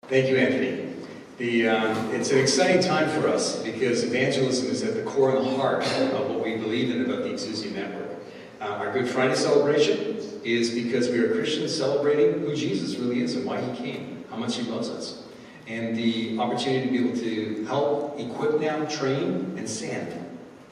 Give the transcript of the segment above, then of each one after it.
Thank you, Anthony. It's an exciting time for us because evangelism is at the core and the heart of what we believe in about the Exousia Network. Our Good Friday celebration is because we are Christians celebrating who Jesus really is and why he came, how much he loves us. And the opportunity to be able to help equip now, train, and send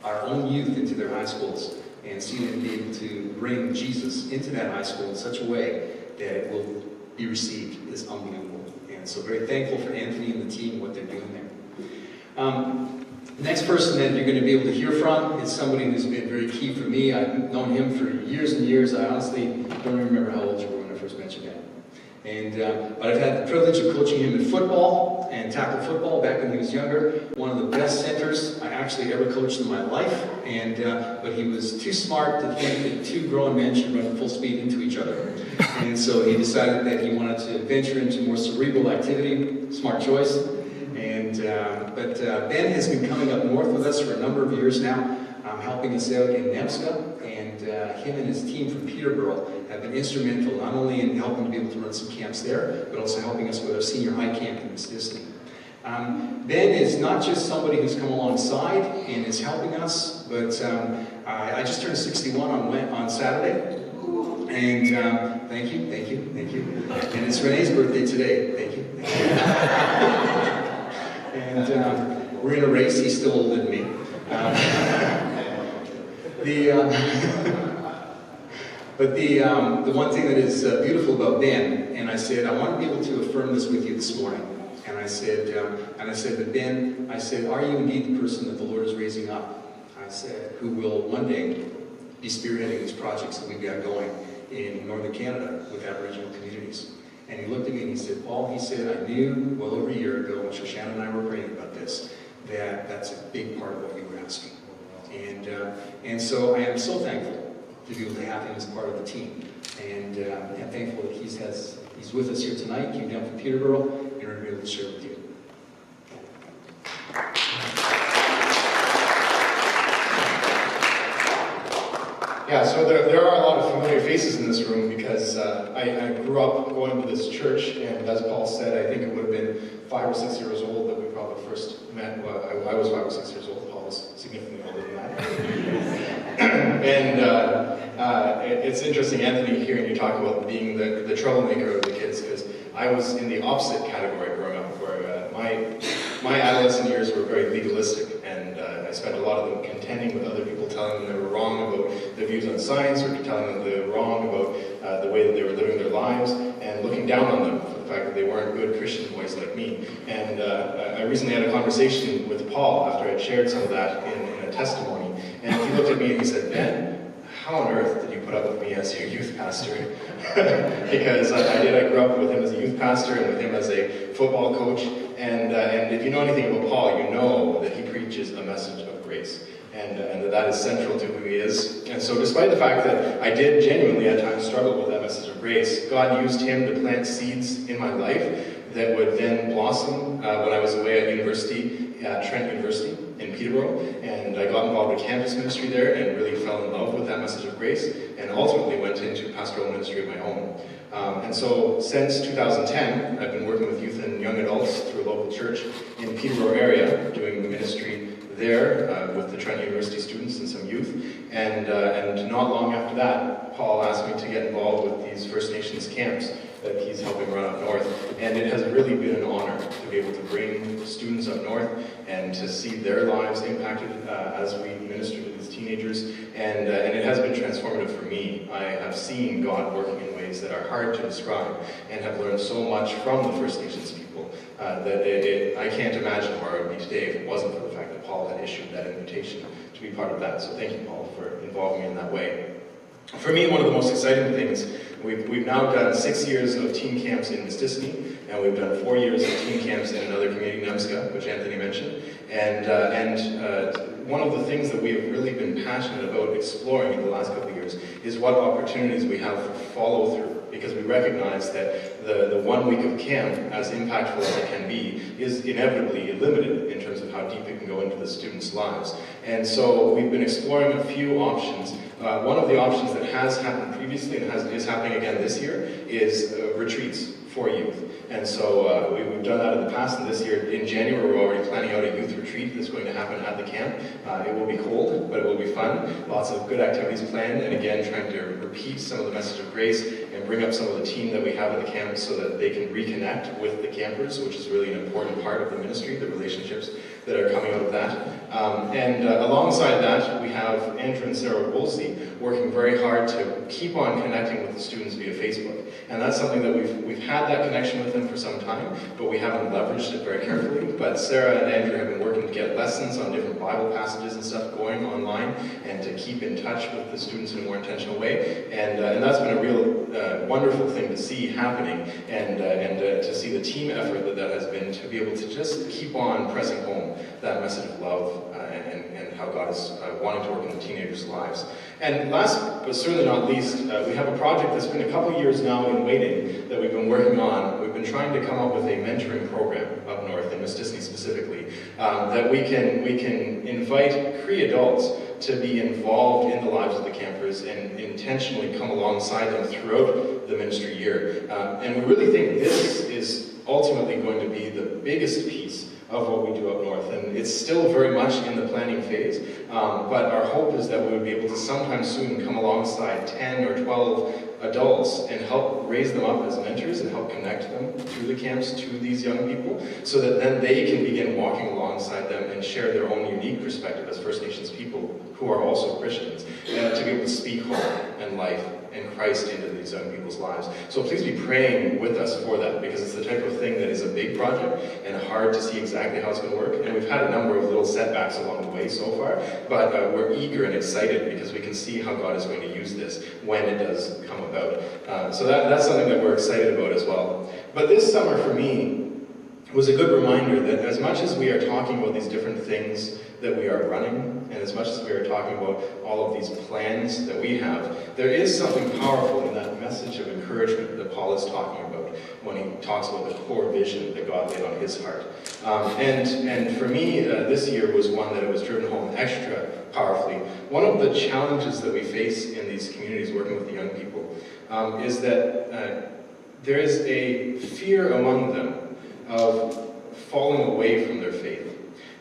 our own youth into their high schools and see them be able to bring Jesus into that high school in such a way that it will be received is unbelievable. And so very thankful for Anthony and the team, what they're doing there. The next person that you're going to be able to hear from is somebody who's been very key for me. I've known him for years and years. I honestly don't remember how old you were when I first met you, Ben. But I've had the privilege of coaching him in football and tackle football back when he was younger. One of the best centers I actually ever coached in my life. But he was too smart to think that two grown men should run full speed into each other. And so he decided that he wanted to venture into more cerebral activity. Smart choice. But Ben has been coming up north with us for a number of years now, helping us out in Nemska, and him and his team from Peterborough have been instrumental not only in helping to be able to run some camps there, but also helping us with our senior high camp in Disney. Ben is not just somebody who's come alongside and is helping us, but I just turned 61 on Saturday, and thank you. And it's Renee's birthday today. Thank you. And we're in a race. He's still older than me. But the one thing that is beautiful about Ben, and I said, I want to be able to affirm this with you this morning. And I said, but Ben, I said, are you indeed the person that the Lord is raising up? I said, who will one day be spearheading these projects that we've got going in Northern Canada with Aboriginal communities. And he looked at me and he said, Paul, he said, I knew well over a year ago when Shoshana and I were praying about this, that's a big part of what you were asking. And so I am so thankful to be able to have him as part of the team. And I'm thankful that he's with us here tonight, came down from Peterborough, and we're going to be able to share with you. Yeah, so there are a lot of familiar faces in this room because I grew up going to this church, and as Paul said, I think it would have been 5 or 6 years old that we probably first met. Well, I was 5 or 6 years old. Paul was significantly older than that. And it's interesting, Anthony, hearing you talk about being the troublemaker of the kids, because I was in the opposite category growing up, where my adolescent years were very legalistic, and I spent a lot of them contending with other people, telling them they were wrong about their views on science, or telling them they were wrong about the way that they were living their lives, and looking down on them for the fact that they weren't good Christian boys like me. And I recently had a conversation with Paul after I'd shared some of that in a testimony, and he looked at me and he said, Ben, how on earth did you put up with me as your youth pastor? Because I grew up with him as a youth pastor and with him as a football coach, and if you know anything about Paul, you know that he preaches a message of grace, and that is central to who he is. And so despite the fact that I did genuinely at times struggle with that message of grace, God used him to plant seeds in my life that would then blossom when I was away at university, at Trent University in Peterborough, and I got involved in campus ministry there and really fell in love with that message of grace, and ultimately went into pastoral ministry of my own. And so since 2010, I've been working with youth and young adults through a local church in the Peterborough area, doing ministry there with the Trent University students and some youth. And not long after that, Paul asked me to get involved with these First Nations camps that he's helping run up north. And it has really been an honor to be able to bring students up north and to see their lives impacted as we minister to these teenagers. And it has been transformative for me. I have seen God working in ways that are hard to describe, and have learned so much from the First Nations people that I can't imagine where I would be today if it wasn't for the fact that Paul had issued that invitation to be part of that. So thank you, Paul, for involving me in that way. For me, one of the most exciting things, we've now done 6 years of teen camps in Disney, and we've done 4 years of teen camps in another community, Nemska, which Anthony mentioned. And one of the things that we have really been passionate about exploring in the last couple of years is what opportunities we have for follow-through, because we recognize that the 1 week of camp, as impactful as it can be, is inevitably limited in terms of how deep it can go into the students' lives. And so we've been exploring a few options. One of the options that has happened previously and is happening again this year is retreats for youth. And so we've done that in the past, and this year in January we're already planning out a youth retreat that's going to happen at the camp. It will be cold, but it will be fun. Lots of good activities planned, and again trying to repeat some of the message of grace and bring up some of the team that we have at the camp so that they can reconnect with the campers, which is really an important part of the ministry, the relationships that are coming out of that. Alongside that, we have Andrew and Sarah Woolsey working very hard to keep on connecting with the students via Facebook. And that's something that we've had that connection with them for some time, but we haven't leveraged it very carefully. But Sarah and Andrew have been working to get lessons on different Bible passages and stuff going online and to keep in touch with the students in a more intentional way. And that's been a real wonderful thing to see happening and to see the team effort that has been to be able to just keep on pressing home that message of love and how God is wanting to work in the teenagers' lives. And last, but certainly not least, we have a project that's been a couple years now in waiting that we've been working on. We've been trying to come up with a mentoring program up north, in Miss Disney specifically, that we can invite Cree adults to be involved in the lives of the campers and intentionally come alongside them throughout the ministry year. And we really think this is ultimately going to be the biggest piece of what we do up north, and it's still very much in the planning phase, but our hope is that we would be able to sometime soon come alongside 10 or 12 adults and help raise them up as mentors and help connect them through the camps to these young people so that then they can begin walking alongside them and share their own unique perspective as First Nations people who are also Christians, to be able to speak hope and life and Christ into these young people's lives. So please be praying with us for that, because it's the type of thing that is a big project and hard to see exactly how it's going to work. And we've had a number of little setbacks along the way so far, but we're eager and excited because we can see how God is going to use this when it does come about. So that's something that we're excited about as well. But this summer for me was a good reminder that as much as we are talking about these different things that we are running, and as much as we are talking about all of these plans that we have, there is something powerful in that message of encouragement that Paul is talking about when he talks about the core vision that God laid on his heart. And for me, this year was one that it was driven home extra powerfully. One of the challenges that we face in these communities working with the young people is that there is a fear among them of falling away from their faith.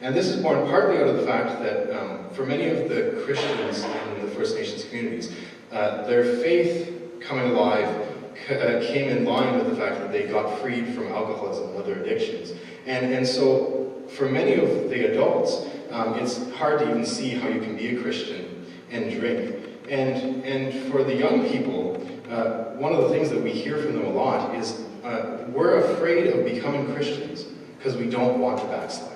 And this is born partly out of the fact that for many of the Christians in the First Nations communities, their faith coming alive came in line with the fact that they got freed from alcoholism and other addictions. And so for many of the adults, it's hard to even see how you can be a Christian and drink. And for the young people, one of the things that we hear from them a lot is we're afraid of becoming Christians because we don't want to backslide.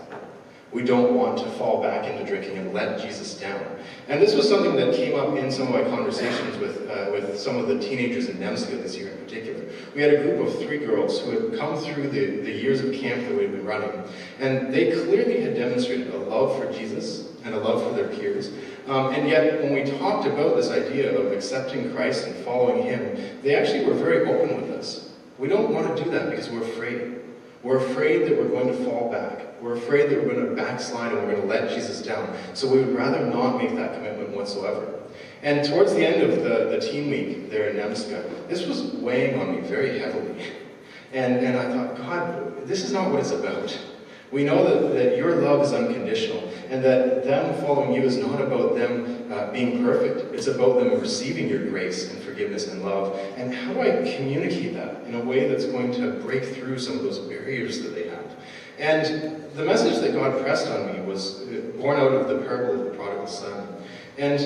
We don't want to fall back into drinking and let Jesus down. And this was something that came up in some of my conversations with some of the teenagers in Nemska this year in particular. We had a group of 3 girls who had come through the years of camp that we had been running, and they clearly had demonstrated a love for Jesus and a love for their peers. And yet, when we talked about this idea of accepting Christ and following Him, they actually were very open with us. We don't want to do that because we're afraid. We're afraid that we're going to fall back. We're afraid that we're going to backslide and we're going to let Jesus down. So we would rather not make that commitment whatsoever. And towards the end of the teen week there in Nemska, this was weighing on me very heavily. And I thought, God, this is not what it's about. We know that your love is unconditional, and that them following you is not about them being perfect. It's about them receiving your grace and forgiveness and love. And how do I communicate that in a way that's going to break through some of those barriers that they have? And the message that God pressed on me was born out of the parable of the prodigal son. And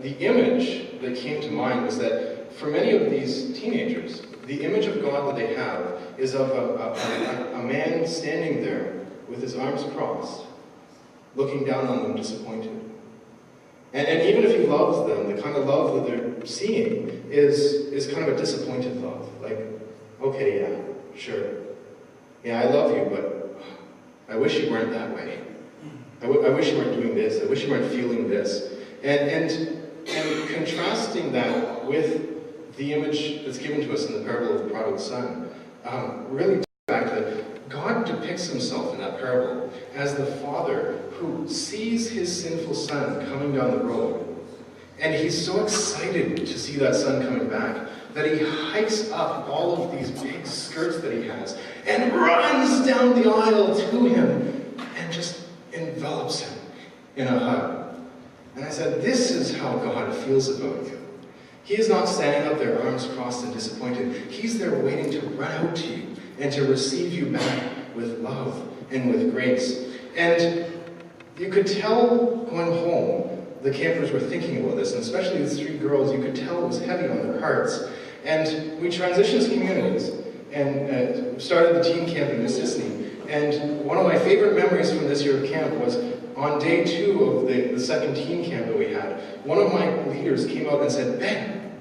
the image that came to mind was that for many of these teenagers, the image of God that they have is of a man standing there with his arms crossed, looking down on them disappointed. And even if he loves them, the kind of love that they're seeing is kind of a disappointed love. Like, okay, yeah, sure. Yeah, I love you, but I wish you weren't that way. I wish you weren't doing this. I wish you weren't feeling this. And contrasting that with the image that's given to us in the parable of the prodigal son, really the fact that God depicts himself in that parable as the father who sees his sinful son coming down the road. And he's so excited to see that son coming back, that he hikes up all of these big skirts that he has and runs down the aisle to him and just envelops him in a hug. And I said, this is how God feels about you. He is not standing up there, arms crossed and disappointed. He's there waiting to run out to you and to receive you back with love and with grace. And you could tell going home, the campers were thinking about this, and especially these 3 girls, you could tell it was heavy on their hearts. And we transitioned communities and started the teen camp in Mississippi. And one of my favorite memories from this year of camp was on day 2 of the second teen camp that we had, one of my leaders came out and said,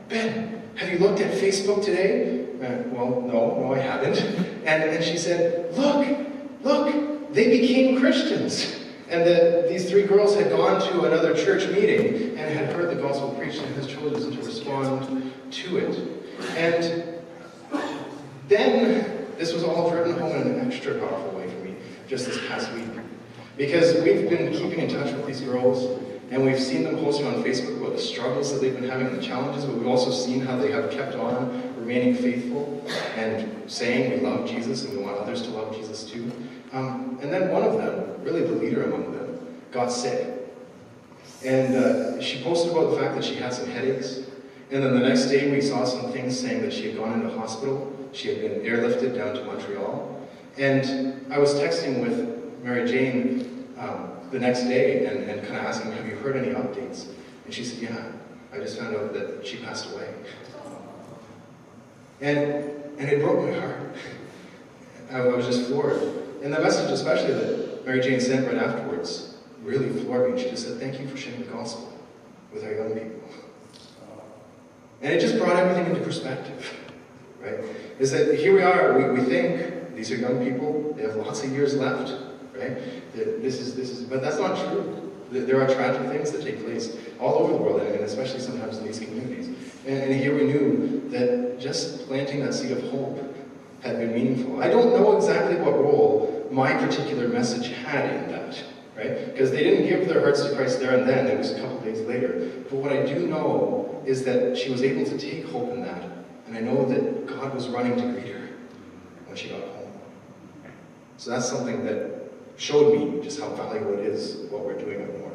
Ben, have you looked at Facebook today? Well, no, I haven't. And she said, look, they became Christians. And these 3 girls had gone to another church meeting and had heard the gospel preached and had chosen to respond to it. And then this was all driven home in an extra powerful way for me just this past week. Because we've been keeping in touch with these girls, and we've seen them posting on Facebook about the struggles that they've been having, the challenges, but we've also seen how they have kept on remaining faithful and saying we love Jesus and we want others to love Jesus too. And then one of them, really the leader among them, got sick. And she posted about the fact that she had some headaches. And then the next day we saw some things saying that she had gone into hospital. She had been airlifted down to Montreal. And I was texting with Mary Jane the next day and kind of asking, have you heard any updates? And she said, yeah, I just found out that she passed away. And it broke my heart. I was just floored. And the message especially that Mary Jane sent right afterwards really floored me. She just said, thank you for sharing the gospel with our young people. And it just brought everything into perspective, right? Is that here we are, we think these are young people, they have lots of years left, right? But that's not true. There are tragic things that take place all over the world, and especially sometimes in these communities. And here we knew that just planting that seed of hope had been meaningful. I don't know exactly what role my particular message had in that, right? Because they didn't give their hearts to Christ there and then, it was a couple days later. But what I do know is that she was able to take hope in that, and I know that God was running to greet her when she got home. So that's something that showed me just how valuable it is what we're doing up north.